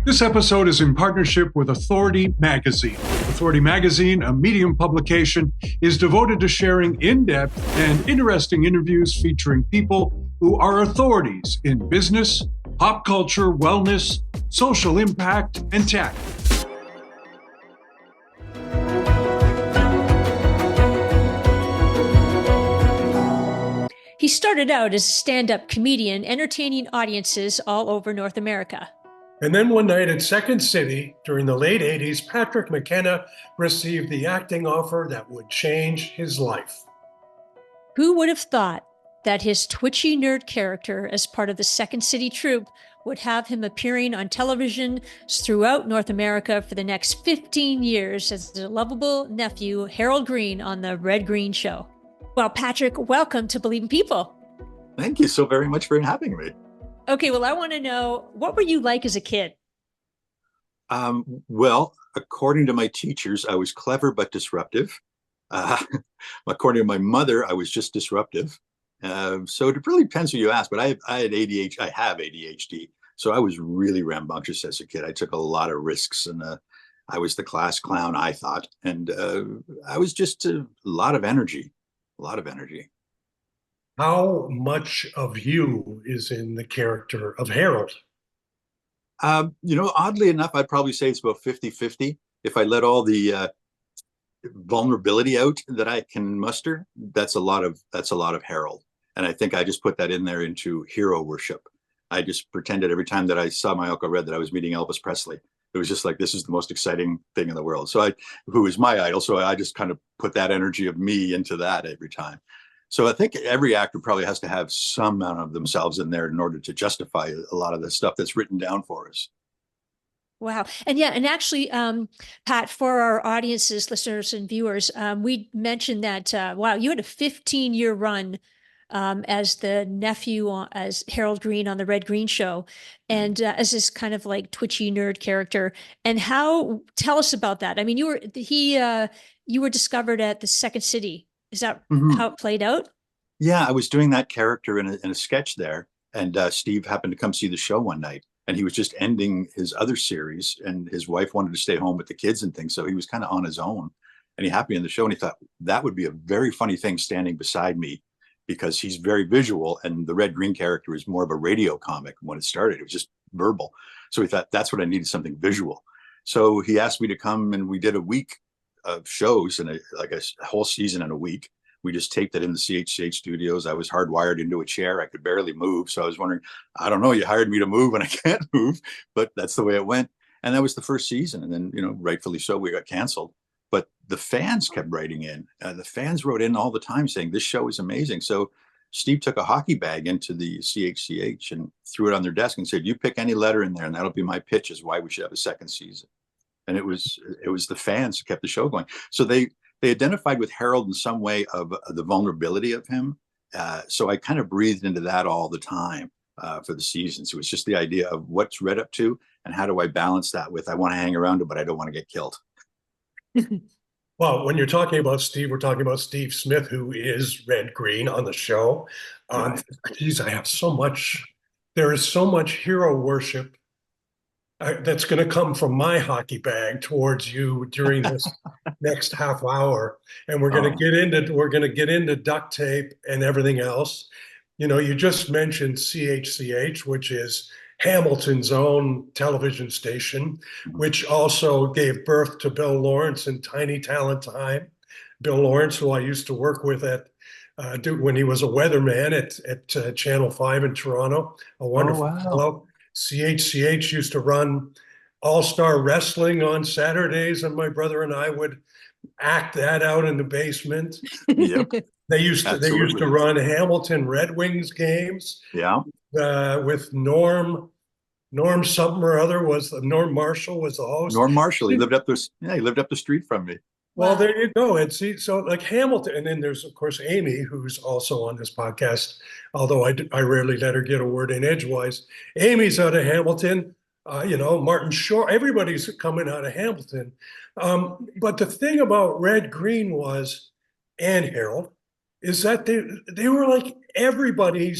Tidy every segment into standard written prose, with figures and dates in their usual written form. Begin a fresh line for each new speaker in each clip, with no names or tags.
This episode is in partnership with Authority Magazine. Authority Magazine, a Medium publication, is devoted to sharing in-depth and interesting interviews featuring people who are authorities in business, pop culture, wellness, social impact, and tech.
He started out as a stand-up comedian, entertaining audiences all over North America.
And then one night at Second City, during the late 80s, Patrick McKenna received the acting offer that would change his life.
Who would have thought that his twitchy nerd character as part of the Second City troupe would have him appearing on television throughout North America for the next 15 years as the lovable nephew, Harold Green, on the Red Green Show? Well, Patrick, welcome to Believe in People.
Thank you so very much for having me.
Okay, well, I want to know, what were you like as a kid?
Well, according to my teachers, I was clever but disruptive. According to my mother, I was just disruptive. So it really depends who you ask, but I had ADHD. I have ADHD. So I was really rambunctious as a kid. I took a lot of risks, and I was the class clown, I thought. And I was just a lot of energy.
How much of you is in the character of Harold?
Oddly enough, I'd probably say it's about 50-50. If I let all the vulnerability out that I can muster, that's a lot of Harold. And I think I just put that in there into hero worship. I just pretended every time that I saw my Uncle Red that I was meeting Elvis Presley. It was just like, this is the most exciting thing in the world. So who is my idol. So I just kind of put that energy of me into that every time. So I think every actor probably has to have some amount of themselves in there in order to justify a lot of the stuff that's written down for us.
Wow. And yeah, and actually, Pat, for our audiences, listeners and viewers, we mentioned that, wow, you had a 15-year run as the nephew, as Harold Green on the Red Green Show, and as this kind of like twitchy nerd character. And tell us about that. I mean, you were discovered at the Second City. Is that how it played out?
Yeah, I was doing that character in a sketch there, and Steve happened to come see the show one night, and he was just ending his other series, and his wife wanted to stay home with the kids and things, so he was kind of on his own, and he happened in the show, and he thought that would be a very funny thing standing beside me, because he's very visual, and the Red Green character is more of a radio comic. When it started, it was just verbal, so he thought that's what I needed, something visual. So he asked me to come, and we did a week of shows and a whole season in a week. We just taped it in the CHCH studios. I was hardwired into a chair. I could barely move. So I was wondering, I don't know, you hired me to move and I can't move, but that's the way it went. And that was the first season. And then, rightfully so, we got canceled. But the fans kept writing in. The fans wrote in all the time saying, this show is amazing. So Steve took a hockey bag into the CHCH and threw it on their desk and said, you pick any letter in there and that'll be my pitch as why we should have a second season. And it was the fans who kept the show going. So they identified with Harold in some way of the vulnerability of him. So I kind of breathed into that all the time for the seasons. It was just the idea of what's Red up to and how do I balance that with I want to hang around him, but I don't want to get killed.
Well, when you're talking about Steve, we're talking about Steve Smith, who is Red Green on the show.
Right.
Geez, I have so much. There is so much hero worship that's going to come from my hockey bag towards you during this next half hour, and we're going to get into duct tape and everything else. You just mentioned CHCH, which is Hamilton's own television station, which also gave birth to Bill Lawrence and Tiny Talent Time. Bill Lawrence, who I used to work with when he was a weatherman at Channel 5 in Toronto, a wonderful fellow. CHCH used to run All-Star Wrestling on Saturdays, and my brother and I would act that out in the basement.
Yep.
They used to run Hamilton Red Wings games.
Yeah.
With Norm something or other Norm Marshall was the host.
Norm Marshall, he lived up the street from me.
Well, there you go. And see, so like Hamilton, and then there's, of course, Amy, who's also on this podcast, although I rarely let her get a word in edgewise. Amy's out of Hamilton, Martin Short, everybody's coming out of Hamilton. But the thing about Red Green and Harold, is that they were like everybody.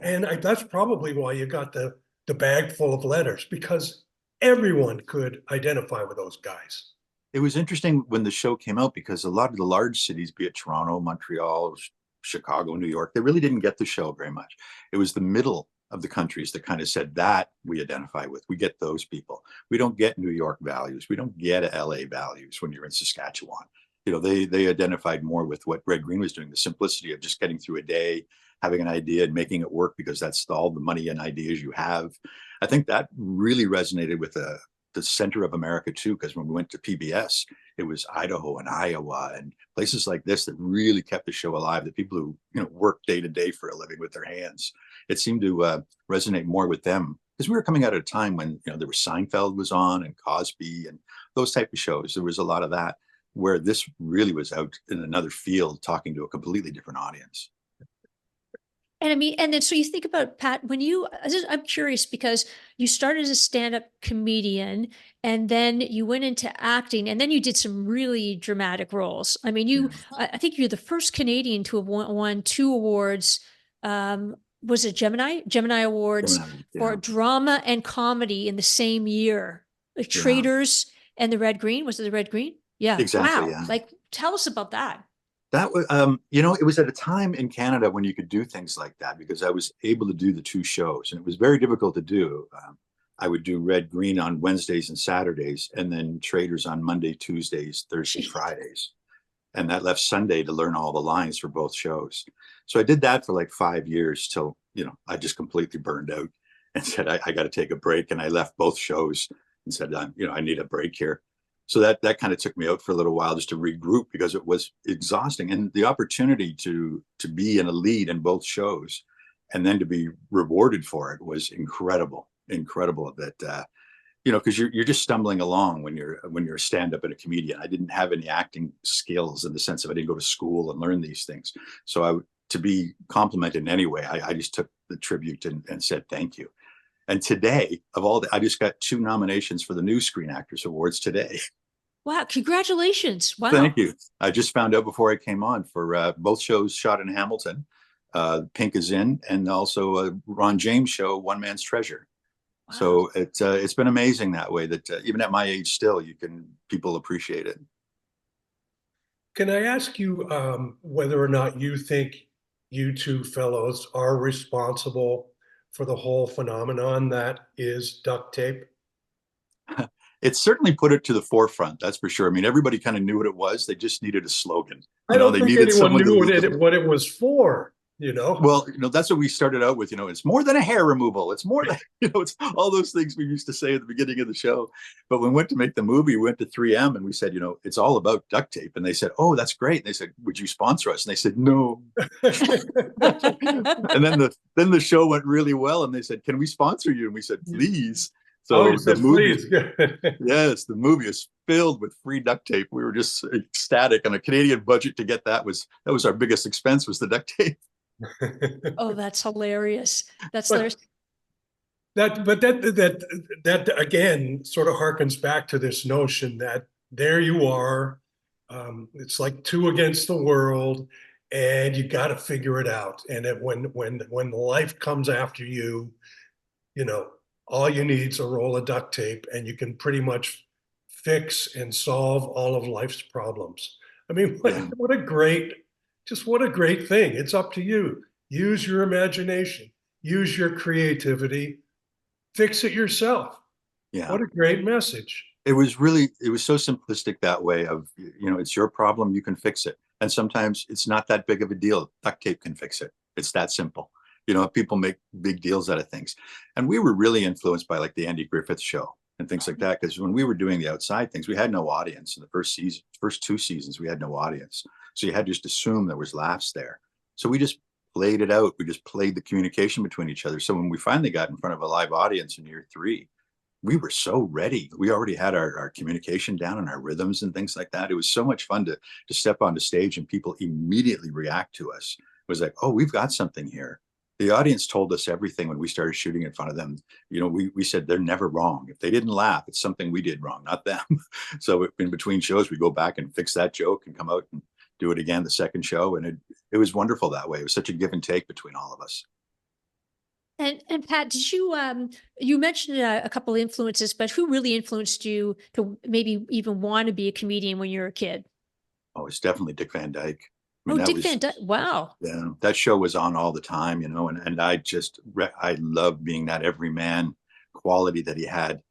And that's probably why you got the the bag full of letters because everyone could identify with those guys.
It was interesting when the show came out because a lot of the large cities, be it Toronto, Montreal, Chicago, New York, they really didn't get the show very much. It was the middle of the countries that kind of said that we identify with. We get those people. We don't get New York values. We don't get LA values when you're in Saskatchewan. You know, they identified more with what Red Green was doing, the simplicity of just getting through a day, having an idea and making it work because that's all the money and ideas you have. I think that really resonated with the center of America too, because when we went to PBS, it was Idaho and Iowa and places like this that really kept the show alive. The people who, you know, work day to day for a living with their hands, it seemed to resonate more with them because we were coming out at a time when, you know, there was Seinfeld was on and Cosby and those type of shows. There was a lot of that where this really was out in another field talking to a completely different audience.
And I mean, and then so you think about, Pat, when I'm curious because you started as a stand-up comedian and then you went into acting and then you did some really dramatic roles. I mean, I think you're the first Canadian to have won 2 awards. Was it Gemini Awards for drama and comedy in the same year? Traitors and the Red Green. Was it the Red Green? Yeah.
Exactly.
Wow.
Yeah.
Like, tell us about that.
That was, you know, it was at a time in Canada when you could do things like that because I was able to do the 2 shows and it was very difficult to do. I would do Red Green on Wednesdays and Saturdays and then Traders on Monday, Tuesdays, Thursday, Fridays. And that left Sunday to learn all the lines for both shows. So I did that for like 5 years till, you know, I just completely burned out and said, I got to take a break. And I left both shows and said, you know, I need a break here. So that kind of took me out for a little while just to regroup because it was exhausting. And the opportunity to be in a lead in both shows and then to be rewarded for it was incredible that, you know, because you're just stumbling along when you're a stand-up and a comedian. I didn't have any acting skills in the sense of I didn't go to school and learn these things. So to be complimented in any way, I just took the tribute and said thank you. And today, I just got 2 nominations for the New Screen Actors Awards today.
Wow. Congratulations. Wow.
Thank you. I just found out before I came on for both shows shot in Hamilton, Pink is In, and also Ron James show, One Man's Treasure. Wow. So it's been amazing that way that even at my age still, people appreciate it.
Can I ask you whether or not you think you 2 fellows are responsible for the whole phenomenon that is duct tape?
It certainly put it to the forefront. That's for sure. I mean, everybody kind of knew what it was. They just needed a slogan.
I don't think anyone knew what it was for, you know?
Well, you know, that's what we started out with, you know, it's more than a hair removal. It's more than, you know, it's all those things we used to say at the beginning of the show. But when we went to make the movie, we went to 3M and we said, you know, it's all about duct tape. And they said, oh, that's great. And they said, would you sponsor us? And they said, no. And then the show went really well. And they said, can we sponsor you? And we said, please. So the movie, yes, the movie is filled with free duct tape. We were just ecstatic. On a Canadian budget to get that was our biggest expense was the duct tape.
Oh, that's hilarious. Hilarious.
That again sort of harkens back to this notion that there you are. It's like 2 against the world, and you got to figure it out. And when life comes after you, you know, all you need is a roll of duct tape and you can pretty much fix and solve all of life's problems. I mean, what a great thing. It's up to you. Use your imagination, use your creativity, fix it yourself. Yeah. What a great message.
It was so simplistic that way of, you know, it's your problem, you can fix it. And sometimes it's not that big of a deal. Duct tape can fix it. It's that simple. You know, people make big deals out of things. And we were really influenced by like the Andy Griffith Show and things like that. Because when we were doing the outside things, we had no audience. In the first 2 seasons, we had no audience. So you had to just assume there was laughs there. So we just played it out. We just played the communication between each other. So when we finally got in front of a live audience in year 3, we were so ready. We already had our communication down and our rhythms and things like that. It was so much fun to step onto stage and people immediately react to us. It was like, oh, we've got something here. The audience told us everything when we started shooting in front of them. You know, we said they're never wrong. If they didn't laugh, it's something we did wrong, not them. So in between shows, we go back and fix that joke and come out and do it again the second show. And it was wonderful that way. It was such a give and take between all of us.
And Pat, did you you mentioned a couple of influences, but who really influenced you to maybe even want to be a comedian when you were a kid?
Oh, it's definitely Dick Van Dyke. I mean,
Oh,
that
Dick
was,
Van Dyke. Wow.
yeah, that show was on all the time, and I loved being that everyman quality that he had.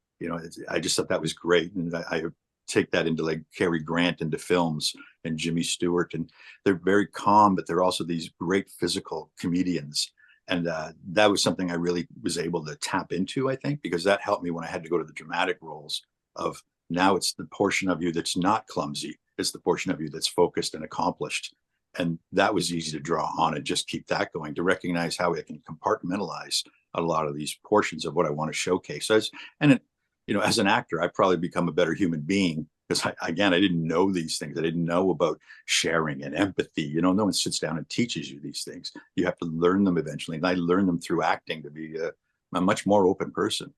I just thought that was great. And I take that into like Cary Grant into films and Jimmy Stewart. And they're very calm, but they're also these great physical comedians. And that was something I really was able to tap into, I think, because that helped me when I had to go to the dramatic roles of now it's the portion of you that's not clumsy. It's the portion of you that's focused and accomplished. And that was easy to draw on and just keep that going, to recognize how I can compartmentalize a lot of these portions of what I want to showcase. As an actor, I've probably become a better human being because I didn't know these things. I didn't know about sharing and empathy. No one sits down and teaches you these things. You have to learn them eventually. And I learned them through acting to be a much more open person.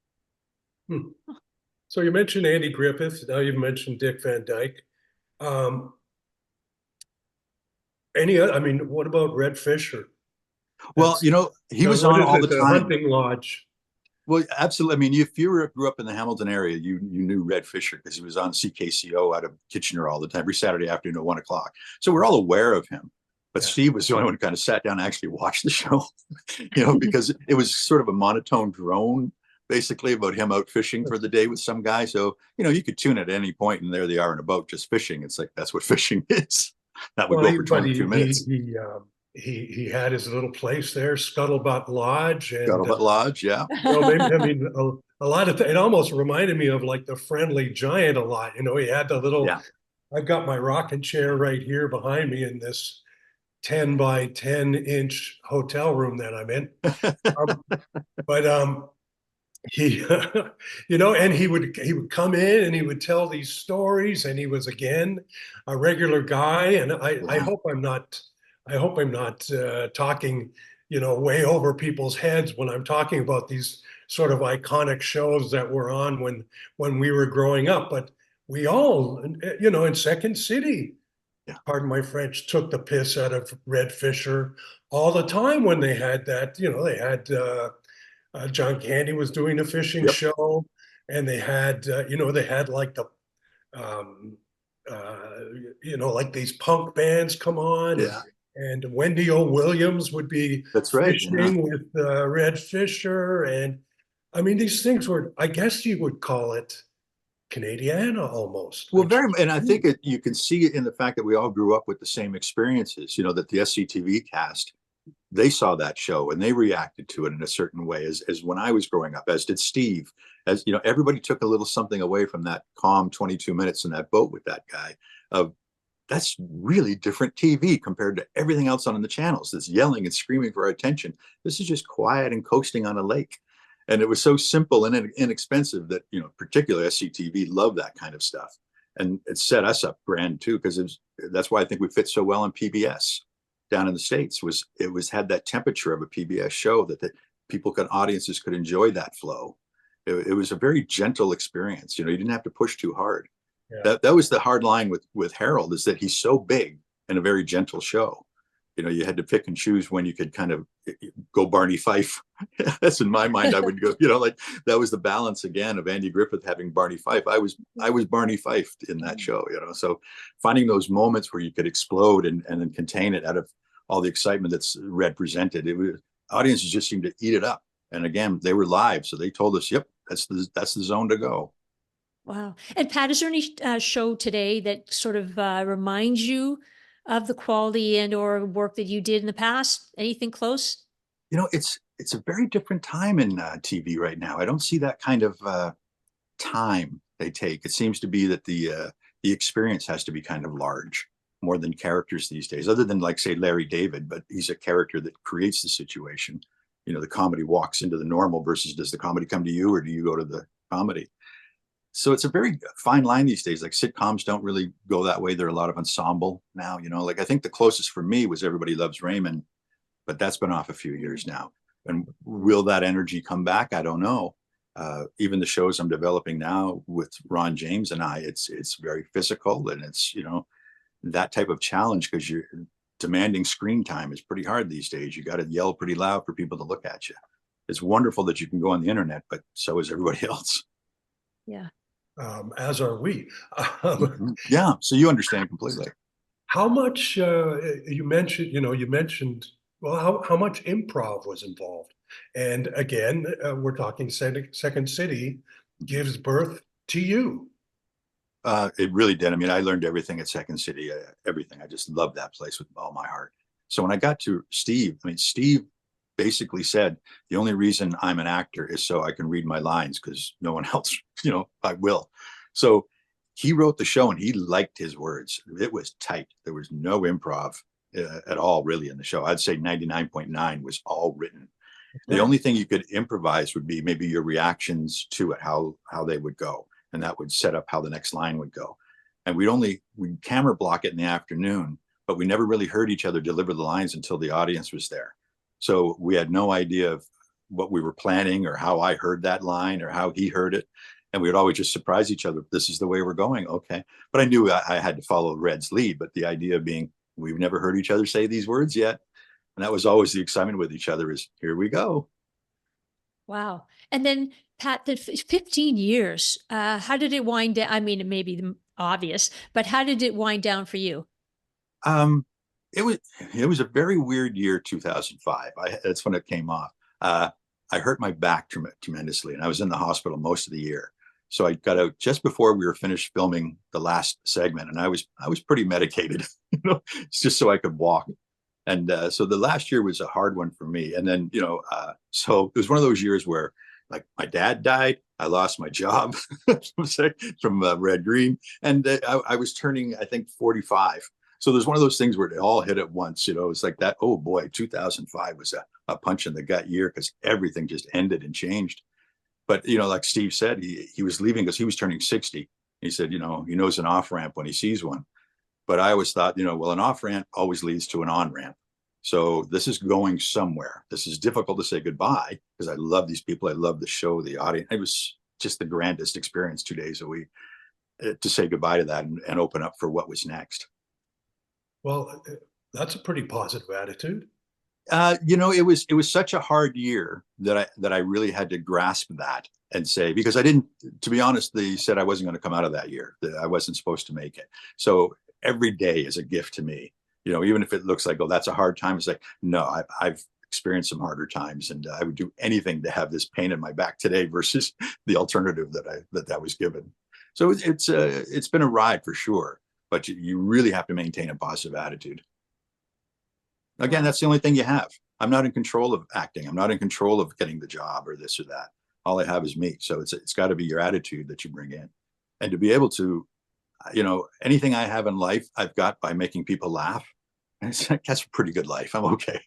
So you mentioned Andy Griffith. Now you've mentioned Dick Van Dyke. What about Red Fisher?
Well, he was on all the
The
time.
hunting lodge.
Well, absolutely. I mean, if you grew up in the Hamilton area, you knew Red Fisher because he was on CKCO out of Kitchener all the time, every Saturday afternoon at 1:00. So we're all aware of him. But Steve was the only one who kind of sat down and actually watched the show, because it was sort of a monotone drone, basically, about him out fishing for the day with some guy. So, you could tune at any point and there they are in a boat just fishing. It's like, that's what fishing is. That would go for 22 minutes.
He had his little place there, Scuttlebutt Lodge, and
Scuttlebutt Lodge, yeah.
A lot of it almost reminded me of like the Friendly Giant a lot. He had the little.
Yeah.
I've got my rocking chair right here behind me in this 10 by 10-inch hotel room that I'm in. He, and he would come in and he would tell these stories, and he was again a regular guy. And I hope I'm not talking, way over people's heads when I'm talking about these sort of iconic shows that were on when we were growing up. But we all, in Second City, pardon my French, took the piss out of Red Fisher all the time when they had that. They had John Candy was doing a fishing show, and they had like the like these punk bands come on.
Yeah.
And Wendy O. Williams would be fishing with Red Fisher. And I mean, these things were, I guess you would call it Canadiana almost.
Well, and I think you can see it in the fact that we all grew up with the same experiences, that the SCTV cast, they saw that show and they reacted to it in a certain way as when I was growing up, as did Steve. As everybody took a little something away from that calm 22 minutes in that boat with that guy. That's really different TV compared to everything else on the channels that's yelling and screaming for our attention. This is just quiet and coasting on a lake. And it was so simple and inexpensive that, particularly SCTV loved that kind of stuff. And it set us up grand too, because that's why I think we fit so well on PBS down in the States. It had that temperature of a PBS show that audiences could enjoy that flow. It was a very gentle experience. You didn't have to push too hard. Yeah. That was the hard line with Harold, is that he's so big and a very gentle show. You had to pick and choose when you could kind of go Barney Fife. That's in my mind. I would go, like that was the balance again of Andy Griffith having Barney Fife. I was Barney Fife in that show, So finding those moments where you could explode and then contain it out of all the excitement that's Red presented. Audiences just seemed to eat it up. And again, they were live, so they told us, "Yep, that's the zone to go."
Wow. And Pat, is there any show today that sort of reminds you of the quality and or work that you did in the past? Anything close?
It's a very different time in TV right now. I don't see that kind of time they take. It seems to be that the experience has to be kind of large, more than characters these days, other than like, say, Larry David, but he's a character that creates the situation. The comedy walks into the normal versus does the comedy come to you or do you go to the comedy? So it's a very fine line these days. Like sitcoms don't really go that way. There are a lot of ensemble now, like I think the closest for me was Everybody Loves Raymond, but that's been off a few years now. And will that energy come back? I don't know. Even the shows I'm developing now with Ron James and I, it's very physical and it's, that type of challenge because you're demanding screen time is pretty hard these days. You got to yell pretty loud for people to look at you. it's wonderful that you can go on the internet, but so is everybody else.
Yeah.
As are we.
Yeah. So you understand completely.
How much you mentioned, well, how much improv was involved? And again, we're talking Second City gives birth to you.
It really did. I mean, I learned everything at Second City, everything. I just loved that place with all my heart. So when I got to Steve, I mean, Steve basically said, the only reason I'm an actor is so I can read my lines because no one else, I will. So he wrote the show and he liked his words. It was tight. There was no improv at all really in the show. I'd say 99.9 was all written. The only thing you could improvise would be maybe your reactions to it, how they would go. And that would set up how the next line would go. And we'd camera block it in the afternoon, but we never really heard each other deliver the lines until the audience was there. So we had no idea of what we were planning or how I heard that line or how he heard it. And we would always just surprise each other. This is the way we're going. Okay. But I knew I had to follow Red's lead. But the idea being, we've never heard each other say these words yet. And that was always the excitement with each other is, here we go.
Wow. And then Pat, the 15 years, how did it wind down? I mean, it may be obvious, but how did it wind down for you?
It was a very weird year, 2005. That's when it came off. I hurt my back tremendously, and I was in the hospital most of the year. So I got out just before we were finished filming the last segment, and I was pretty medicated, it's just so I could walk. And so the last year was a hard one for me. And then, so it was one of those years where, like, my dad died, I lost my job from Red Green, and I was turning, I think, 45. So there's one of those things where it all hit at once. It's like that. Oh boy, 2005 was a punch in the gut year because everything just ended and changed. But like Steve said, he was leaving because he was turning 60. He said, he knows an off ramp when he sees one. But I always thought, well, an off ramp always leads to an on ramp. So this is going somewhere. This is difficult to say goodbye because I love these people. I love the show, the audience. It was just the grandest experience 2 days a week to say goodbye to that and open up for what was next.
Well, that's a pretty positive attitude.
It was such a hard year that I really had to grasp that and say, because I didn't, to be honest, they said I wasn't going to come out of that year, that I wasn't supposed to make it. So every day is a gift to me, even if it looks like, oh, that's a hard time. It's like, no, I've experienced some harder times, and I would do anything to have this pain in my back today versus the alternative that was given. So it's been a ride for sure, but you really have to maintain a positive attitude. Again, that's the only thing you have. I'm not in control of acting. I'm not in control of getting the job or this or that. All I have is me. So it's got to be your attitude that you bring in, and to be able to, anything I have in life, I've got by making people laugh. And that's a pretty good life. I'm okay.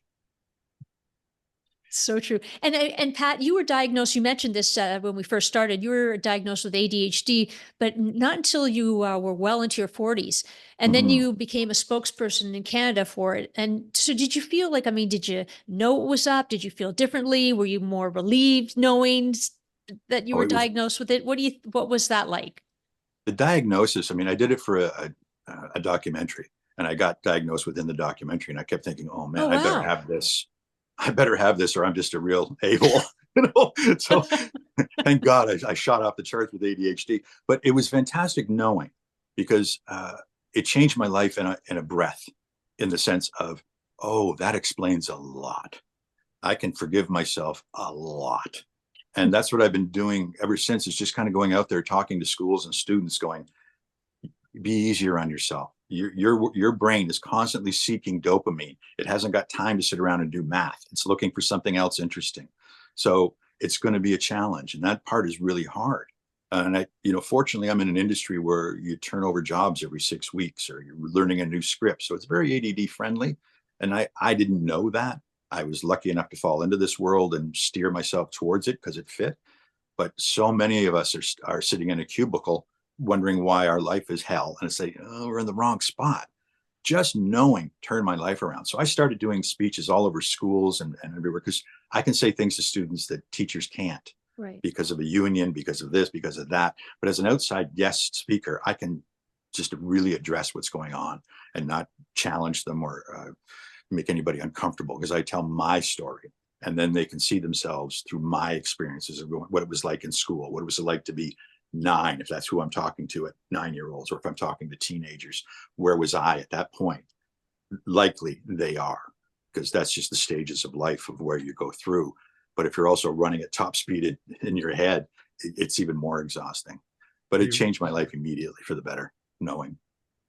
So true. And Pat, you were diagnosed, you mentioned this when we first started, you were diagnosed with ADHD, but not until you were well into your 40s. And then you became a spokesperson in Canada for it. And so did you feel like, did you know what was up? Did you feel differently? Were you more relieved knowing that you were diagnosed with it? What was that like?
The diagnosis, I did it for a documentary, and I got diagnosed within the documentary, and I kept thinking, oh man, I better have this. I better have this or I'm just a real a-hole, So thank God I shot off the charts with ADHD. But it was fantastic knowing, because it changed my life in a breath, in the sense of, oh, that explains a lot. I can forgive myself a lot. And that's what I've been doing ever since, is just kind of going out there, talking to schools and students, going, be easier on yourself. Your brain is constantly seeking dopamine. It hasn't got time to sit around and do math. It's looking for something else interesting. So it's going to be a challenge. And that part is really hard. And fortunately, I'm in an industry where you turn over jobs every 6 weeks, or you're learning a new script. So it's very ADD friendly. And I didn't know that. I was lucky enough to fall into this world and steer myself towards it because it fit. But so many of us are sitting in a cubicle wondering why our life is hell. And it's like, oh, we're in the wrong spot. Just knowing turned my life around. So I started doing speeches all over schools and everywhere, because I can say things to students that teachers can't,
right,
because of a union, because of this, because of that. But as an outside guest speaker, I can just really address what's going on and not challenge them or make anybody uncomfortable, because I tell my story. And then they can see themselves through my experiences of what it was like in school, what it was like to be 9, if that's who I'm talking to at 9-year-olds, or if I'm talking to teenagers, where was I at that point? Likely they are, because that's just the stages of life of where you go through. But if you're also running at top speed in your head, it's even more exhausting. But it changed my life immediately for the better, knowing.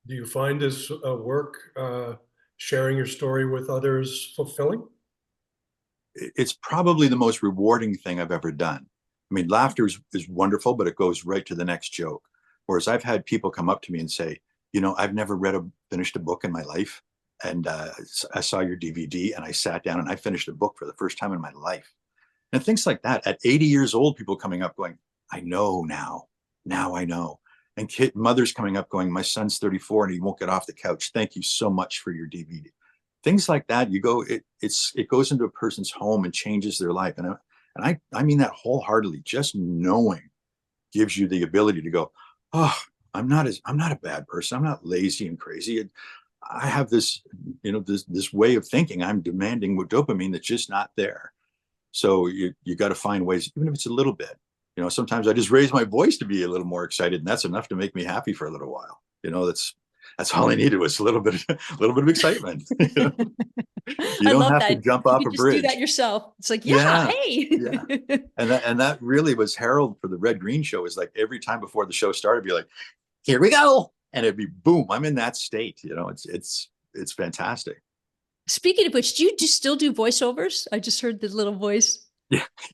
Do you find this work, sharing your story with others, fulfilling?
It's probably the most rewarding thing I've ever done. I mean, laughter is wonderful, but it goes right to the next joke. Whereas I've had people come up to me and say, I've never finished a book in my life. And I saw your DVD and I sat down and I finished a book for the first time in my life. And things like that. At 80 years old, people coming up going, I know now. Now I know. And mothers coming up going, my son's 34 and he won't get off the couch. Thank you so much for your DVD. Things like that. It goes into a person's home and changes their life. And I mean that wholeheartedly. Just knowing gives you the ability to go, oh, I'm not a bad person. I'm not lazy and crazy. I have this, this way of thinking. I'm demanding with dopamine that's just not there. So you got to find ways, even if it's a little bit. Sometimes I just raise my voice to be a little more excited, and that's enough to make me happy for a little while. That's all I needed was a little bit of excitement. You don't have to jump off a bridge.
Do that yourself. It's like,
yeah,
hey.
Yeah. And that really was Harold for the Red Green show. Is like every time before the show started, be like, here we go, and it'd be boom. I'm in that state. It's fantastic.
Speaking of which, do you still do voiceovers? I just heard the little voice.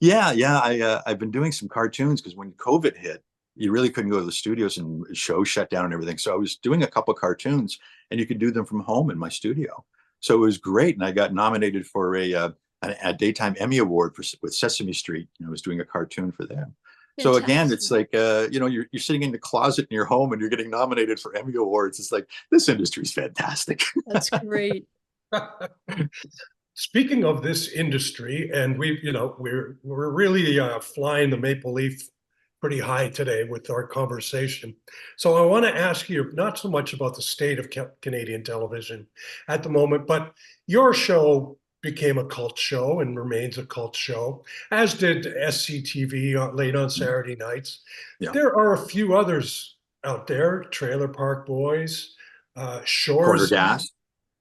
Yeah. I've been doing some cartoons because when COVID hit, you really couldn't go to the studios and shows shut down and everything. So I was doing a couple of cartoons, and you could do them from home in my studio. So it was great, and I got nominated for a daytime Emmy Award with Sesame Street. I was doing a cartoon for them. Fantastic. So again, it's like you're sitting in the closet in your home and you're getting nominated for Emmy Awards. It's like, this industry is fantastic.
That's great.
Speaking of this industry, and we're really flying the maple leaf pretty high today with our conversation. So I want to ask you not so much about the state of Canadian television at the moment, but your show became a cult show and remains a cult show, as did SCTV late on Saturday nights. Yeah. There are a few others out there: Trailer Park Boys, Shores.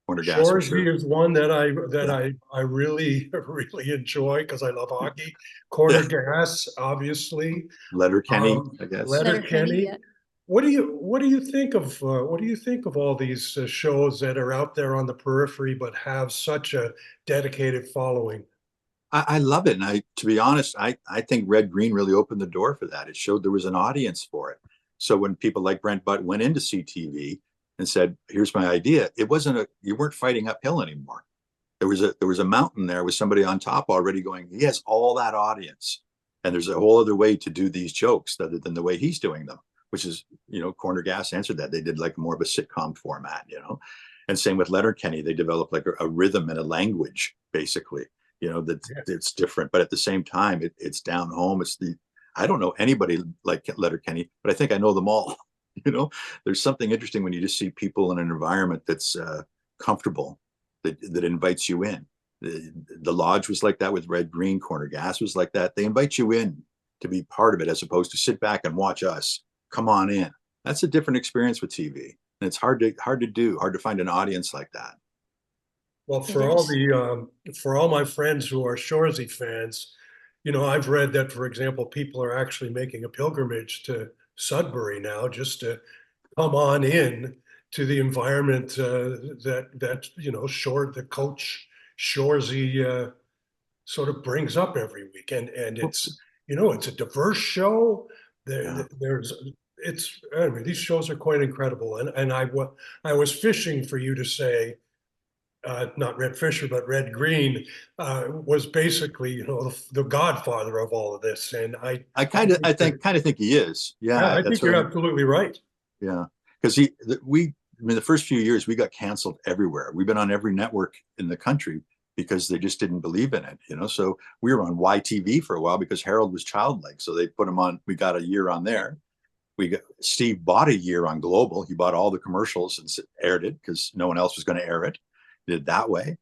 Shoresy is one that I really enjoy because I love hockey. Corner Gas, obviously.
Letterkenny, I guess.
Letterkenny. Yeah. What do you think of all these shows that are out there on the periphery but have such a dedicated following?
I love it, and to be honest, I think Red Green really opened the door for that. It showed there was an audience for it. So when people like Brent Butt went into CTV and said, here's my idea, you weren't fighting uphill anymore. There was a mountain there with somebody on top already going, he has all that audience. And there's a whole other way to do these jokes other than the way he's doing them, which is, Corner Gas answered that. They did like more of a sitcom format, and same with Letterkenny. They developed like a rhythm and a language, basically, it's different, but at the same time, it's down home. I don't know anybody like Letterkenny, but I think I know them all. There's something interesting when you just see people in an environment that's comfortable, that invites you in. The Lodge was like that with Red Green. Corner Gas was like that. They invite you in to be part of it, as opposed to sit back and watch us. Come on in. That's a different experience with TV, and it's hard to find an audience like that.
Well, for all my friends who are Shoresy fans, I've read that, for example, people are actually making a pilgrimage to Sudbury now just to come on in to the environment that the Coach Shoresy sort of brings up every week, and it's it's a diverse show. These shows are quite incredible, and I was fishing for you to say, not Red Fisher, but Red Green was basically, the godfather of all of this. And I kind of
think he is. Yeah,
I think you're absolutely right.
Yeah, because the first few years we got canceled everywhere. We've been on every network in the country because they just didn't believe in it. So we were on YTV for a while because Harold was childlike. So they put him on. We got a year on there. Steve bought a year on Global. He bought all the commercials and aired it because no one else was going to air it. Did it that way.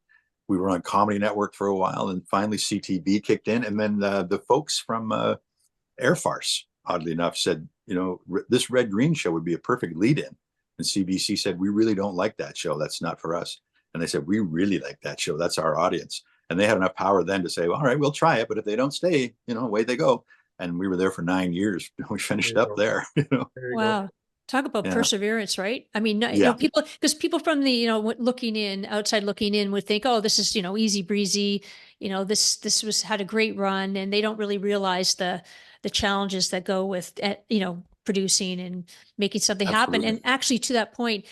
we were on Comedy Network for a while, and finally CTV kicked in, and then the folks from Air Farce, oddly enough, said, this Red Green show would be a perfect lead-in. And CBC said, we really don't like that show. That's not for us. And they said, we really like that show. That's our audience. And they had enough power then to say, well, all right, we'll try it. But if they don't stay, away they go. And we were there for 9 years. We finished up there.
Wow. Talk about perseverance, right? I mean, people from the, looking in, outside looking in would think, oh, this is, easy breezy. This had a great run, and they don't really realize the challenges that go with, producing and making something happen. And actually, to that point,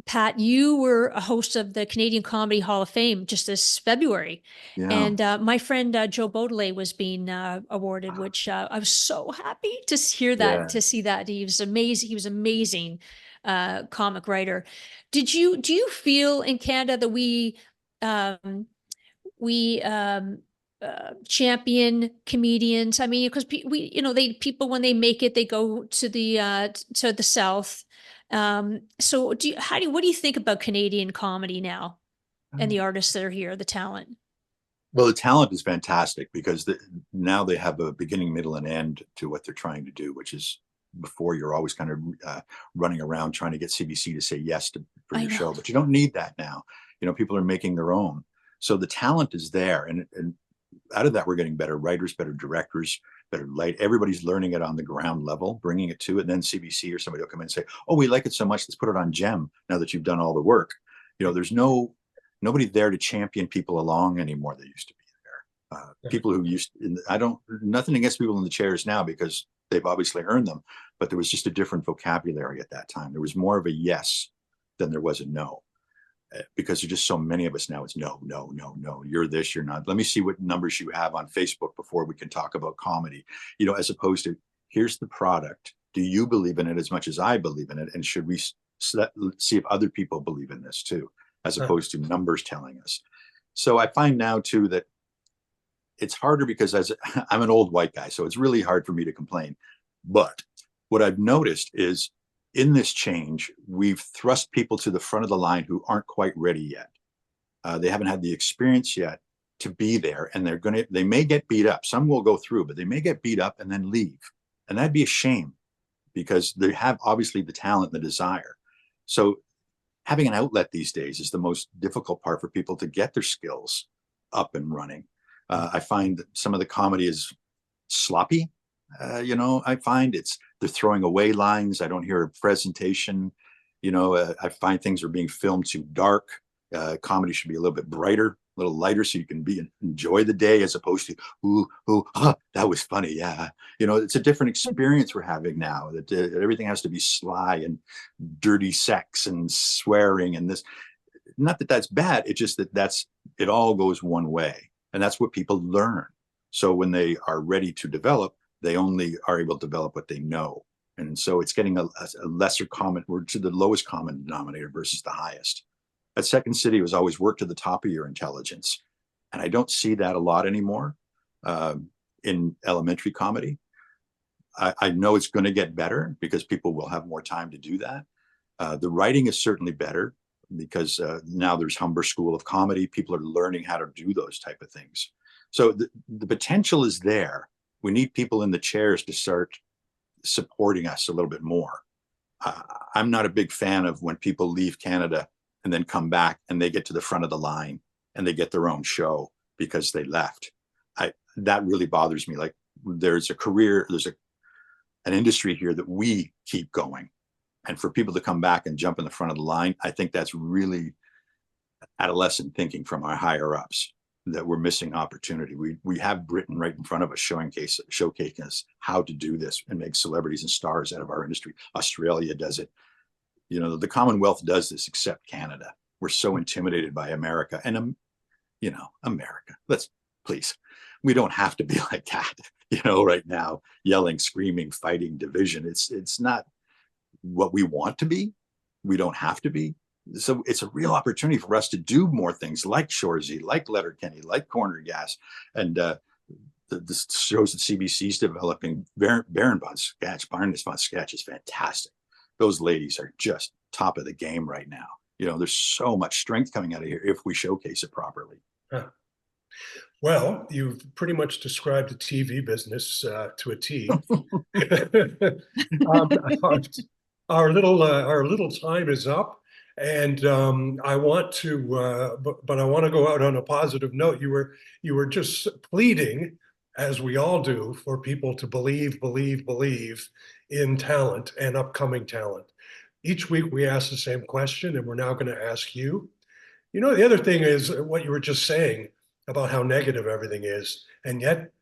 Pat, you were a host of the Canadian Comedy Hall of Fame just this February.
Yeah.
And my friend Joe Beaudelet was being awarded, which I was so happy to hear that, to see that. He was amazing. He was amazing comic writer. Do you feel in Canada that we champion comedians? I mean, because people when they make it, they go to the South. So what do you think about Canadian comedy now and the artists that are here, the talent?
Well, the talent is fantastic because now they have a beginning, middle, and end to what they're trying to do, which is before you're always kind of running around trying to get CBC to say yes for your show, but you don't need that now. People are making their own. So the talent is there. And out of that, we're getting better writers, better directors, better light. Everybody's learning it on the ground level, bringing it to it. And then CBC or somebody will come in and say, oh, we like it so much, let's put it on Gem now that you've done all the work. There's nobody there to champion people along anymore that used to be there. People who nothing against people in the chairs now because they've obviously earned them, but there was just a different vocabulary at that time. There was more of a yes than there was a no. Because there's just so many of us now. It's no, you're this, you're not. Let me see what numbers you have on Facebook before we can talk about comedy, as opposed to here's the product. Do you believe in it as much as I believe in it? And should we see if other people believe in this too, as opposed to numbers telling us? So I find now too that it's harder because I'm an old white guy, so it's really hard for me to complain. But what I've noticed is in this change, we've thrust people to the front of the line who aren't quite ready yet. They haven't had the experience yet to be there, and they may get beat up. Some will go through, but they may get beat up and then leave. And that'd be a shame because they have obviously the talent and the desire. So having an outlet these days is the most difficult part for people to get their skills up and running. I find that some of the comedy is sloppy. I find they're throwing away lines. I don't hear a presentation. I find things are being filmed too dark. Comedy should be a little bit brighter, a little lighter, so you can enjoy the day as opposed to, that was funny. Yeah. It's a different experience we're having now that everything has to be sly and dirty sex and swearing and this. Not that that's bad. It's just that it all goes one way. And that's what people learn. So when they are ready to develop, they only are able to develop what they know. And so it's getting a lesser common, we're to the lowest common denominator versus the highest. At Second City, it was always work to the top of your intelligence. And I don't see that a lot anymore in elementary comedy. I know it's going to get better because people will have more time to do that. The writing is certainly better because now there's Humber School of Comedy. People are learning how to do those type of things. So the potential is there. We need people in the chairs to start supporting us a little bit more. I'm not a big fan of when people leave Canada and then come back and they get to the front of the line and they get their own show because they left. That really bothers me. Like there's an industry here that we keep going. And for people to come back and jump in the front of the line, I think that's really adolescent thinking from our higher ups. That we're missing opportunity. We have Britain right in front of us showcasing us how to do this and make celebrities and stars out of our industry. Australia does it. The Commonwealth does this except Canada. We're so intimidated by America and, America. Please, we don't have to be like that, right now, yelling, screaming, fighting, division. It's not what we want to be. We don't have to be. So it's a real opportunity for us to do more things like Shoresy, like Letterkenny, like Corner Gas, and the shows that CBC's developing. Baron von Sketch is fantastic. Those ladies are just top of the game right now. there's so much strength coming out of here if we showcase it properly.
Huh. Well, you've pretty much described the TV business to a T. um, our little time is up, and I want to, but I want to go out on a positive note. You were just pleading, as we all do, for people to believe in talent and upcoming talent. Each week we ask the same question, and we're now going to ask you. The other thing is what you were just saying about how negative everything is, and yet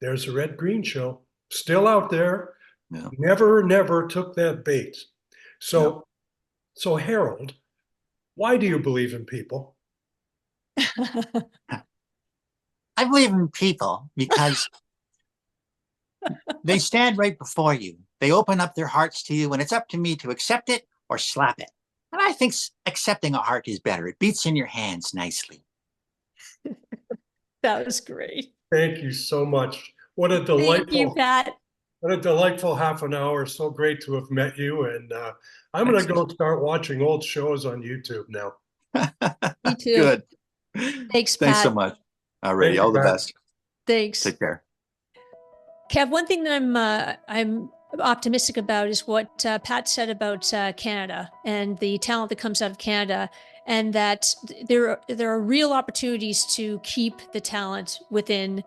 there's a Red-Green show still out there.
Yeah.
Never took that bait. So,
No.
So Harold, why do you believe in people?
I believe in people because they stand right before you. They open up their hearts to you, and it's up to me to accept it or slap it. And I think accepting a heart is better. It beats in your hands nicely.
That was great.
Thank you so much. What a
Thank you,
delightful,
Pat.
what a delightful half an hour. So great to have met you. And I'm going to go start watching old shows on YouTube now.
Me too.
Good.
Thanks,
Thanks
Pat.
so much. Alrighty,
Thank you,
all the
Pat.
best.
Thanks.
Take care.
Kev, one thing that I'm optimistic about is what Pat said about Canada and the talent that comes out of Canada, and that there are real opportunities to keep the talent within,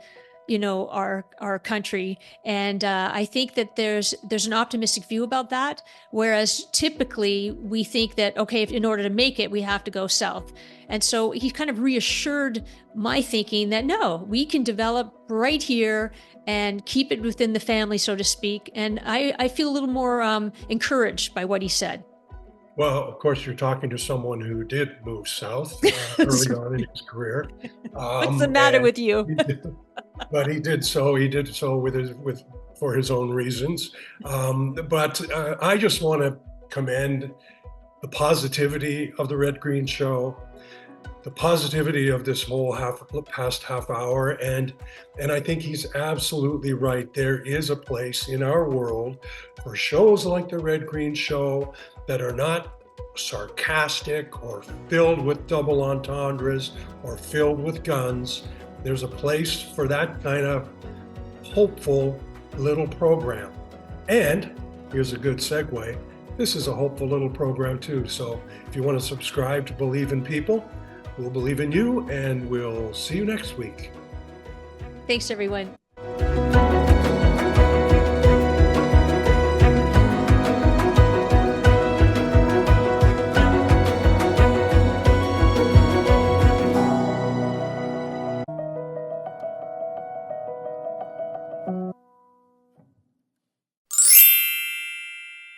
our country. And I think that there's an optimistic view about that. Whereas typically we think that, okay, if in order to make it, we have to go south. And so he kind of reassured my thinking that no, we can develop right here and keep it within the family, so to speak. And I feel a little more encouraged by what he said.
Well, of course, you're talking to someone who did move south early on in his career.
What's the matter
and
with you?
But he did so for his own reasons. But I just want to commend the positivity of the Red-Green show, the positivity of this whole past half hour, and I think he's absolutely right. There is a place in our world for shows like the Red-Green show that are not sarcastic or filled with double entendres or filled with guns. There's a place for that kind of hopeful little program. And here's a good segue. This is a hopeful little program too. So if you want to subscribe to Believe in People, we'll believe in you, and we'll see you next week.
Thanks, everyone.